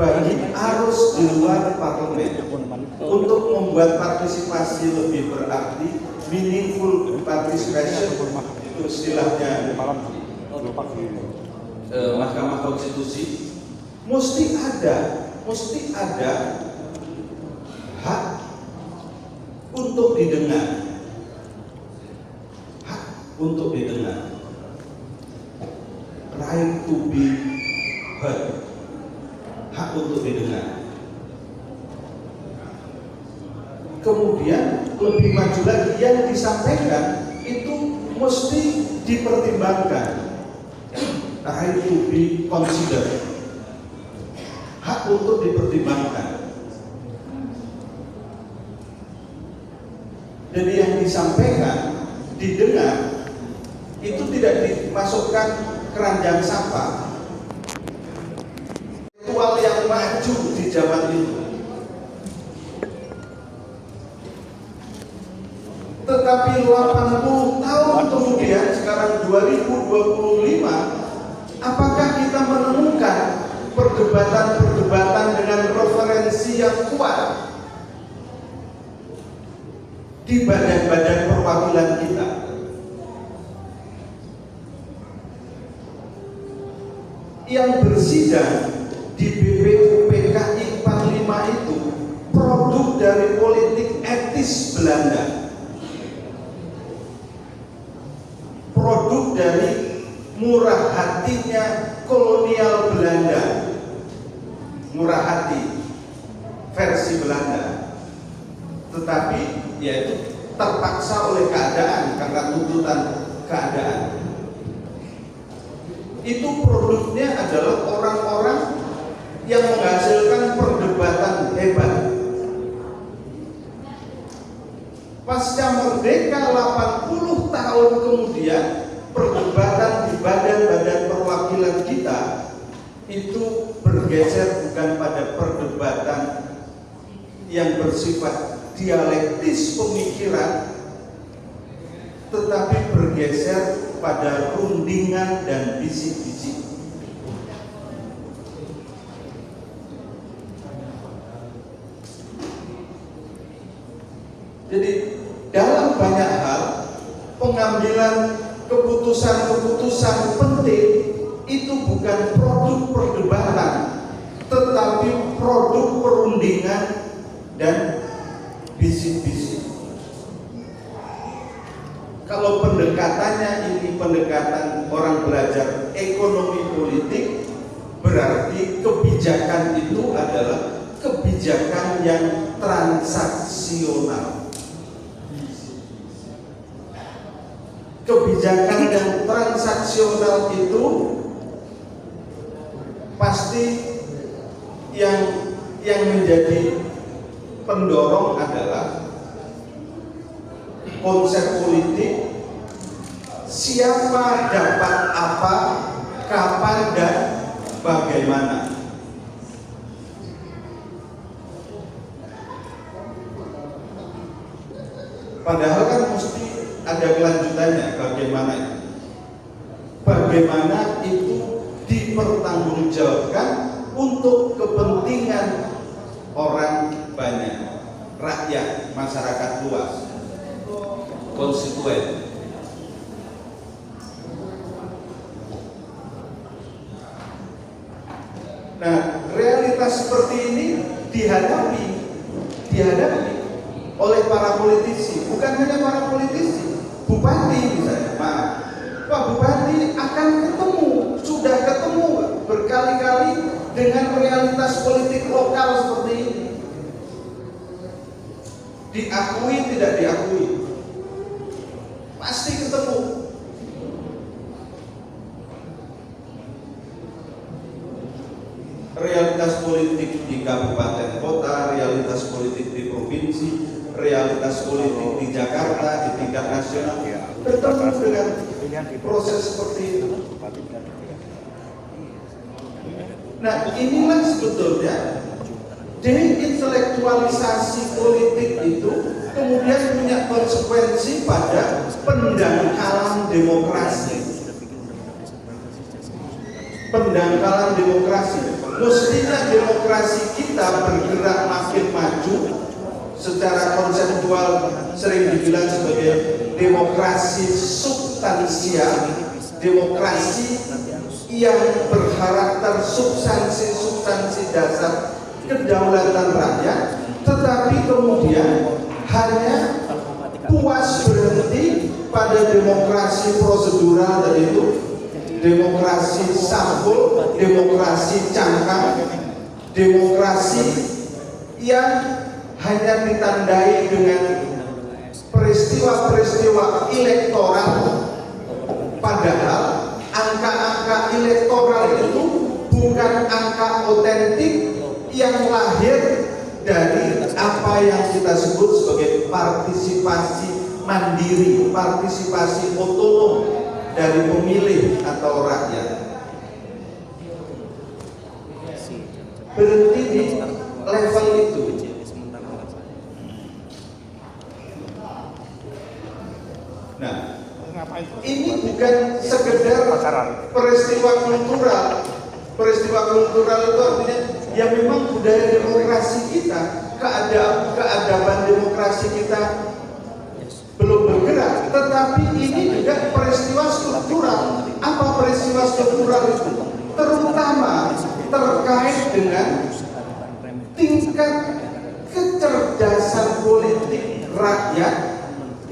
bagi arus di luar parlemen untuk membuat partisipasi lebih berarti, meaningful participation, itu istilahnya Mahkamah Konstitusi, mesti ada hak untuk didengar, right to be heard, hak untuk didengar. Kemudian lebih maju lagi, yang disampaikan itu mesti dipertimbangkan, right to be considered, hak untuk dipertimbangkan. Jadi yang disampaikan, didengar, itu tidak dimasukkan keranjang sampah. Intelektual yang maju di zaman itu. Tetapi 80 tahun kemudian, sekarang 2025, apakah kita menemukan perdebatan dengan referensi yang kuat di badan-badan perwakilan kita? Yang bersidang di BPUPKI 45 itu produk dari politik etis Belanda, produk dari murah hatinya kolonial Belanda, murah hati versi Belanda, tetapi yaitu terpaksa oleh keadaan karena tuntutan keadaan. Itu produknya adalah orang-orang yang menghasilkan perdebatan hebat. Pasca merdeka 80 tahun kemudian, perdebatan di badan-badan perwakilan kita itu bergeser bukan pada perdebatan yang bersifat dialektis pemikiran, tetapi bergeser pada rundingan dan bisik-bisik. Jadi dalam banyak hal pengambilan keputusan-keputusan penting itu bukan produk perdebatan, tetapi produk perundingan dan bisik-bisik. Kalau pendekatannya ini pendekatan orang belajar ekonomi politik, berarti kebijakan itu adalah kebijakan yang transaksional. Kebijakan yang transaksional itu pasti yang menjadi pendorong adalah konsep politik, siapa dapat apa, kapan dan bagaimana. Padahal kan mesti ada kelanjutannya, bagaimana itu dipertanggungjawabkan untuk kepentingan orang banyak, rakyat, masyarakat luas, konstituen. Nah, realitas seperti ini dihadapi oleh para politisi, bukan hanya para politisi, bupati misalnya, Pak Bupati akan sudah ketemu berkali-kali dengan realitas politik lokal seperti ini. Diakui tidak diakui, pasti ketemu. Realitas politik di kabupaten kota, realitas politik di provinsi, realitas politik di Jakarta, di tingkat nasional, bertemu dengan proses seperti itu. Nah, inilah sebetulnya deintelektualisasi politik itu kemudian punya konsekuensi pada pendangkalan demokrasi. Pendangkalan demokrasi. Mestinya demokrasi kita bergerak makin maju. Secara konseptual sering dibilang sebagai demokrasi substansial, demokrasi yang berkarakter substansi dasar kedaulatan rakyat, tetapi kemudian hanya puas berhenti pada demokrasi prosedural, dan itu demokrasi sampul, demokrasi cangkang, demokrasi yang hanya ditandai dengan peristiwa-peristiwa elektoral, padahal angka-angka elektoral itu bukan angka otentik yang lahir dari apa yang kita sebut sebagai partisipasi mandiri, partisipasi otonom dari pemilih atau rakyat. Berhenti di level itu. Nah, ini bukan sekedar peristiwa kultural. Peristiwa kultural itu artinya ya memang budaya demokrasi kita, keadaban demokrasi kita belum bergerak, tetapi ini juga peristiwa struktural. Apa peristiwa struktural itu? Terutama terkait dengan tingkat kecerdasan politik rakyat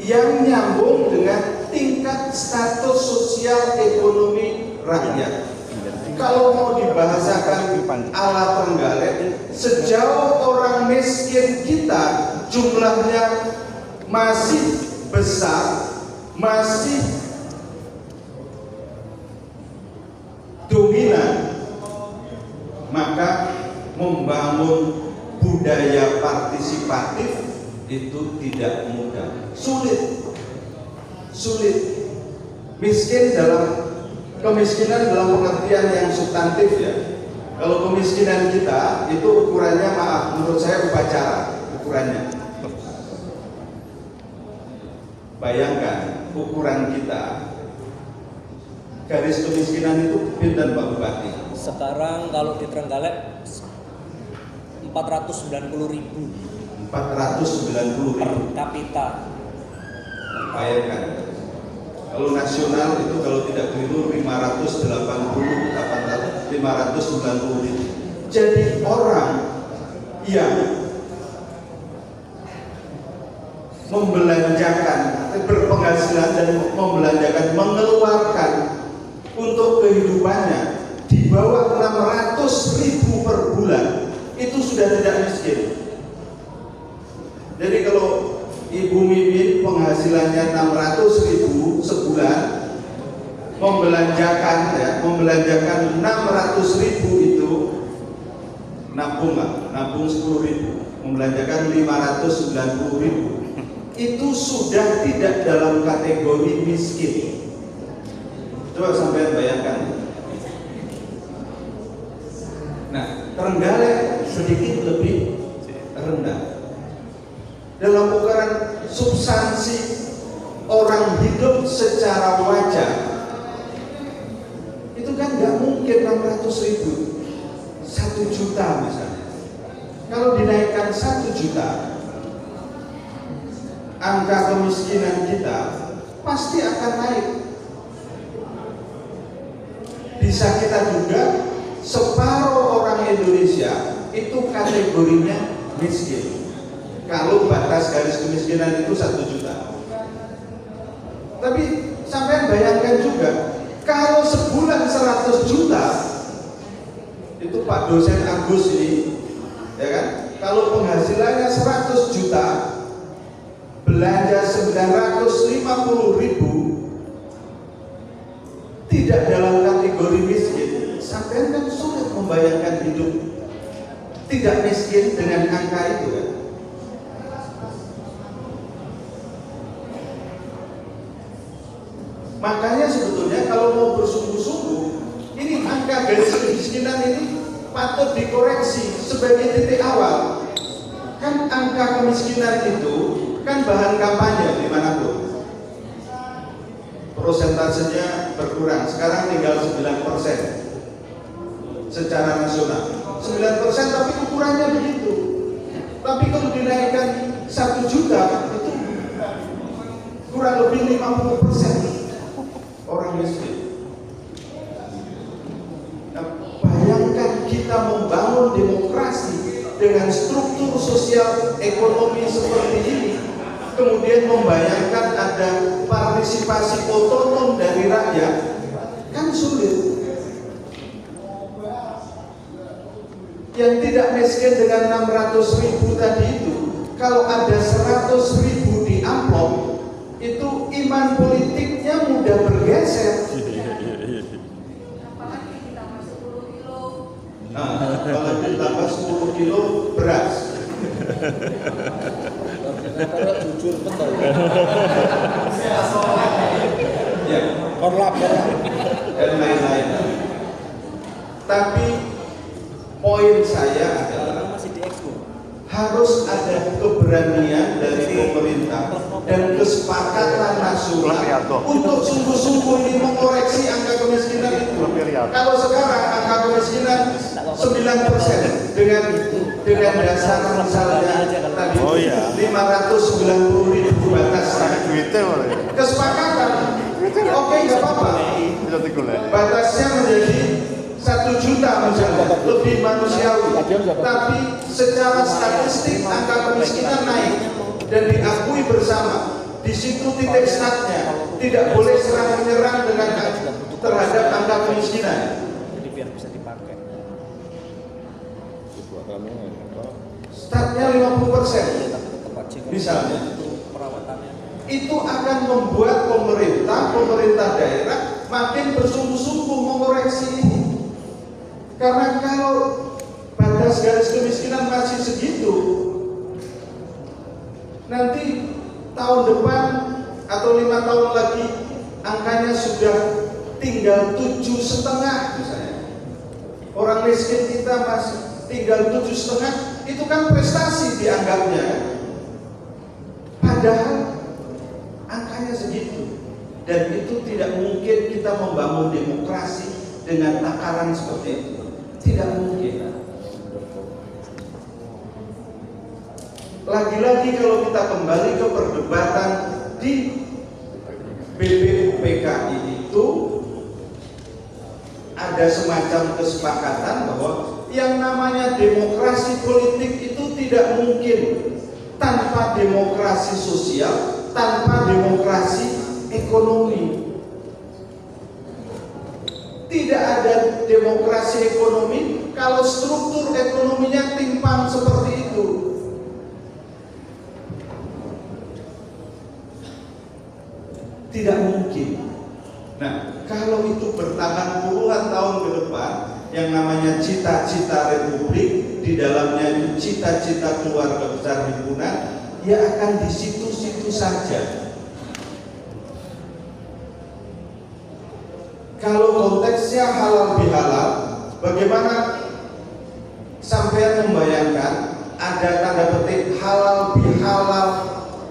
yang nyambung dengan tingkat status sosial ekonomi rakyat. Kalau mau dibahasakan ala Trenggalek, sejauh orang miskin kita jumlahnya masih besar, masih dominan, maka membangun budaya partisipatif itu tidak mudah, sulit. Miskin dalam kemiskinan dalam pengertian yang substantif ya. Kalau kemiskinan kita itu ukurannya, maaf, menurut saya upacara ukurannya. Bayangkan ukuran kita, garis kemiskinan itu pinten Pak Bupati? Sekarang kalau di Trenggalek 490.000 per kapita. Bayangkan. Kalau nasional itu kalau tidak keliru 590.000. Jadi orang yang membelanjakan, berpenghasilan dan membelanjakan, mengeluarkan untuk kehidupannya di bawah 600.000 per bulan, itu sudah tidak miskin. Jadi kalau Ibu Mimin penghasilannya 600.000 sebulan, membelanjakan 600.000 itu nabung 10.000, membelanjakan 590.000, itu sudah tidak dalam kategori miskin. Coba sampai bayangkan. Nah, Trenggalek sedikit lebih rendah. Dalam ukuran substansi orang hidup secara wajar, itu kan nggak mungkin 600.000, 1 juta misalnya. Kalau dinaikkan 1 juta, angka kemiskinan kita pasti akan naik. Bisa kita duga separuh orang Indonesia itu kategorinya miskin. Kalau batas garis kemiskinan itu 1 juta. Tapi sampai bayangkan juga, kalau sebulan 100 juta, itu Pak dosen Agus ini, ya kan? Kalau penghasilannya 100 juta, belanja 950.000, tidak dalam kategori miskin. Sampai kan sulit membayangkan hidup tidak miskin dengan angka itu kan? Makanya sebetulnya kalau mau bersungguh-sungguh, ini angka garis kemiskinan ini patut dikoreksi sebagai titik awal. Kan angka kemiskinan itu kan bahan kampanye dimanapun. Prosentasenya berkurang, sekarang tinggal 9% secara nasional. 9% tapi ukurannya begitu. Tapi kalau dinaikkan 1 juta itu kurang lebih 50% orang miskin. Nah, bayangkan kita membangun demokrasi dengan struktur sosial ekonomi seperti ini, kemudian membayangkan ada partisipasi otonom dari rakyat, kan sulit. Yang tidak miskin dengan 600.000 tadi itu, kalau ada 100.000 di amplop, itu iman politiknya mudah bergeser. Apalagi ditambah 10 kilo. Nah, kalau ditambah 10 kilo beras. Jujur betul. Ya, Korlap. dan lain-lain. Tapi poin saya adalah Masih di expo. harus ada keberanian dari pemerintah dan kesepakatan nasional untuk sungguh-sungguh ini mengoreksi angka kemiskinan itu. Kalau sekarang angka kemiskinan 9% dengan dasar misalnya tadi 590.000 batasnya. Kesepakatan, oke nggak apa-apa. Batasnya menjadi 1 juta misalnya, lebih manusiawi. Tapi secara statistik angka kemiskinan naik dan diakui bersama. Di situ titik startnya, tidak boleh serang menyerang dengan terhadap angka kemiskinan. Jadi biar bisa dipakai. Startnya 50% misalnya. Perawatannya. Itu akan membuat pemerintah daerah makin bersungguh-sungguh mengoreksi ini. Karena kalau batas garis kemiskinan masih segitu, nanti tahun depan atau 5 tahun lagi angkanya sudah tinggal 7,5 misalnya. Orang miskin kita masih tinggal 7,5, itu kan prestasi dianggapnya. Padahal angkanya segitu, dan itu tidak mungkin kita membangun demokrasi dengan takaran seperti itu. Tidak mungkin. Lagi-lagi kalau kita kembali ke perdebatan di BPUPKI itu, ada semacam kesepakatan bahwa yang namanya demokrasi politik itu tidak mungkin tanpa demokrasi sosial, tanpa demokrasi ekonomi. Tidak ada demokrasi ekonomi kalau struktur ekonominya timpang seperti itu. Tidak mungkin. Nah, kalau itu bertahan puluhan tahun ke depan, yang namanya cita-cita republik, di dalamnya itu cita-cita keluarga besar himpunan, ya akan di situ-situ saja. Kalau konteksnya halal bihalal, bagaimana sampai membayangkan ada tanda petik halal bihalal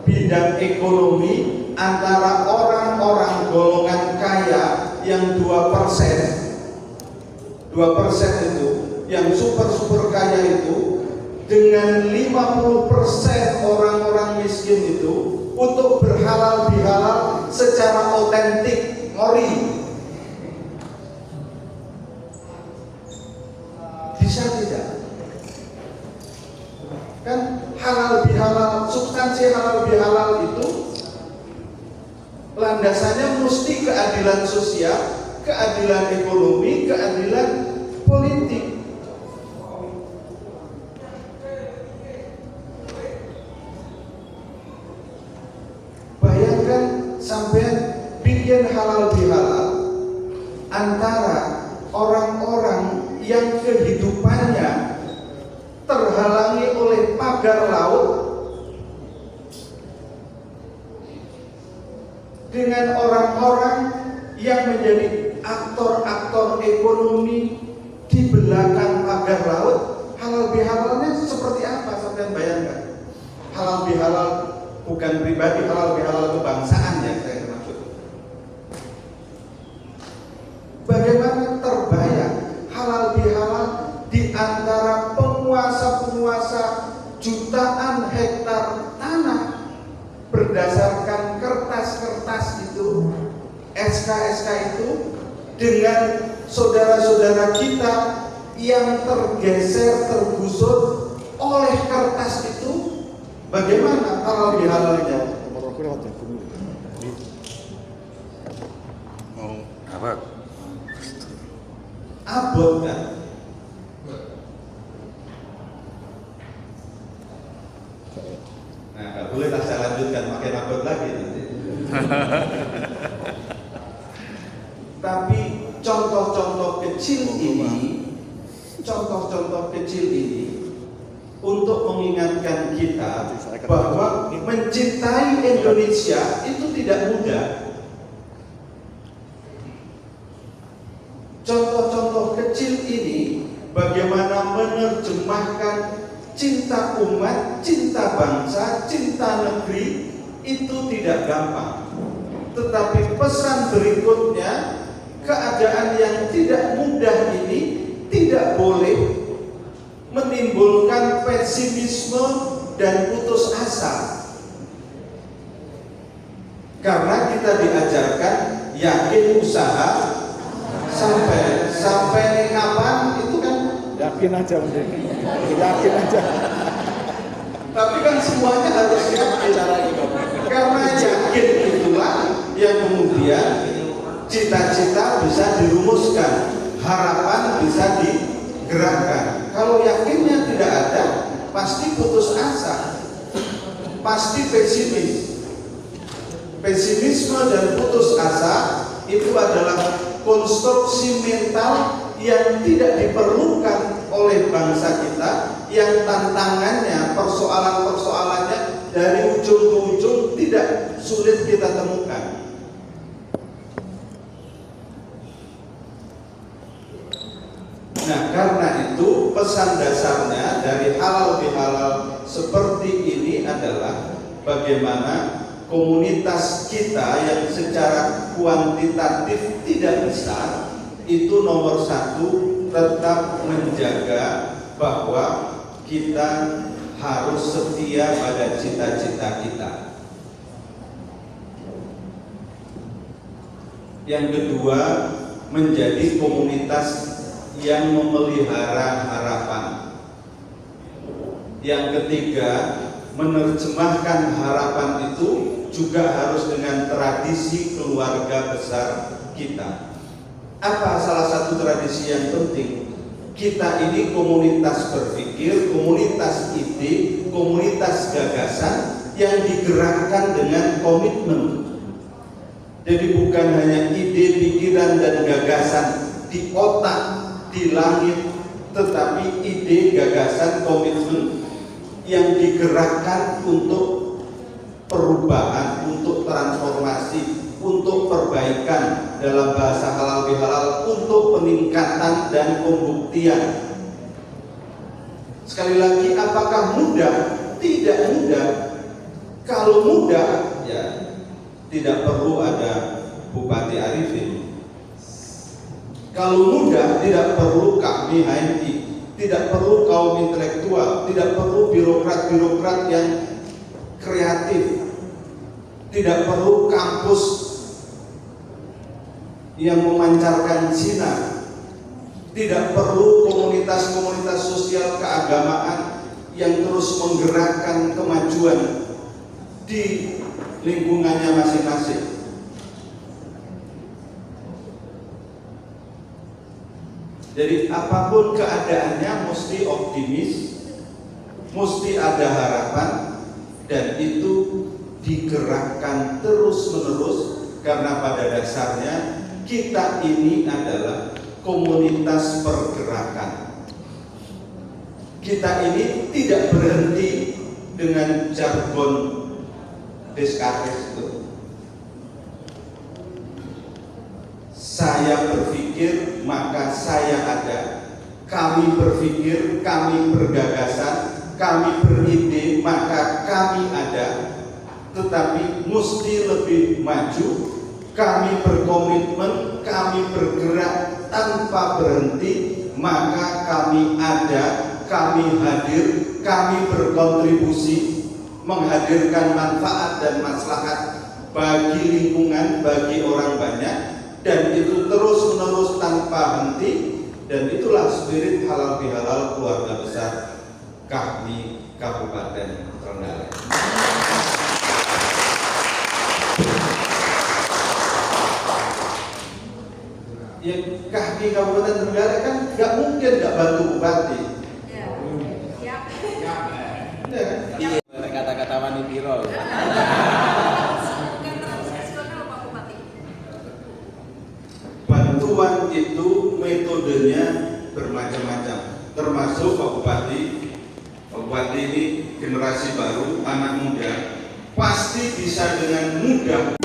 bidang ekonomi antara orang-orang golongan kaya yang 2% itu, yang super kaya itu, dengan 50% orang-orang miskin itu untuk berhalal bihalal secara otentik, ori. Bisa tidak? Kan halal bihalal, substansi halal bihalal itu landasannya mesti keadilan sosial, keadilan ekonomi, keadilan politik. Bayangkan sampai bikin halal bihalal antara orang-orang yang kehidupannya terhalangi oleh pagar laut dengan orang-orang yang menjadi aktor-aktor ekonomi di belakang pagar laut. Halal bihalalnya seperti apa sampai bayangkan? Halal bihalal bukan pribadi, halal bihalal kebangsaan yang saya maksud. Bagaimana terbayang halal bihalal di antara berdasarkan kertas-kertas itu, SK-SK itu, dengan saudara-saudara kita yang tergeser, tergusur oleh kertas itu, bagaimana halal bihalalnya? Apa? Abot kan? Nah, nggak boleh tak saya lanjutkan, makin abot lagi nanti. Tapi contoh-contoh kecil ini untuk mengingatkan kita bahwa mencintai Indonesia itu tidak mudah. Contoh-contoh kecil ini bagaimana menerjemahkan cinta umat, cinta bangsa, cinta negeri itu tidak gampang. Tetapi pesan berikutnya, keadaan yang tidak mudah ini tidak boleh menimbulkan pesimisme dan putus asa. Karena kita diajarkan yakin usaha sampai kapan itu kan Yakin aja mending. Yakin aja. tapi kan semuanya harus yakin. Karena yakin itulah yang kemudian cita-cita bisa dirumuskan, harapan bisa digerakkan. Kalau yakinnya tidak ada, pasti putus asa, pasti pesimis. Pesimisme dan putus asa itu adalah konstruksi mental yang tidak diperlukan oleh bangsa kita, yang tantangannya, persoalan-persoalannya dari ujung ke ujung tidak sulit kita temukan. Nah, karena itu pesan dasarnya dari halal bihalal seperti ini adalah bagaimana komunitas kita yang secara kuantitatif tidak besar itu nomor satu tetap menjaga bahwa kita harus setia pada cita-cita kita. Yang kedua, menjadi komunitas yang memelihara harapan. Yang ketiga, menerjemahkan harapan itu juga harus dengan tradisi keluarga besar kita. Apa salah satu tradisi yang penting? Kita ini komunitas berpikir, komunitas ide, komunitas gagasan yang digerakkan dengan komitmen. Jadi bukan hanya ide, pikiran, dan gagasan di otak, di langit, tetapi ide, gagasan, komitmen yang digerakkan untuk perubahan, untuk transformasi, untuk perbaikan, dalam bahasa halal bihalal, untuk peningkatan dan pembuktian. Sekali lagi, apakah mudah? Tidak mudah. Kalau mudah, ya tidak perlu ada Bupati Arifin. Kalau mudah, tidak perlu kami HMI, tidak perlu kaum intelektual, tidak perlu birokrat-birokrat yang kreatif, tidak perlu kampus yang memancarkan sinar, tidak perlu komunitas-komunitas sosial keagamaan yang terus menggerakkan kemajuan di lingkungannya masing-masing. Jadi apapun keadaannya mesti optimis, mesti ada harapan, dan itu digerakkan terus-menerus karena pada dasarnya kita ini adalah komunitas pergerakan. Kita ini tidak berhenti dengan jargon Descartes itu. Saya berpikir maka saya ada. Kami berpikir, kami bergagasan, kami beride maka kami ada. Tetapi mesti lebih maju. Kami berkomitmen, kami bergerak tanpa berhenti, maka kami ada, kami hadir, kami berkontribusi, menghadirkan manfaat dan maslahat bagi lingkungan, bagi orang banyak, dan itu terus-menerus tanpa henti. Dan itulah spirit halal bihalal keluarga besar KAHMI Kabupaten Trenggalek. Ya, KAHMI Kabupaten Trenggalek kan nggak mungkin nggak bantu bupati. Ya. Siap. Ya, kan? Kata-kata wanitiro. Bukan transaksional Pak Bupati. Bantuan itu metodenya bermacam-macam, termasuk Pak Bupati. Pak Bupati ini generasi baru, anak muda, pasti bisa dengan mudah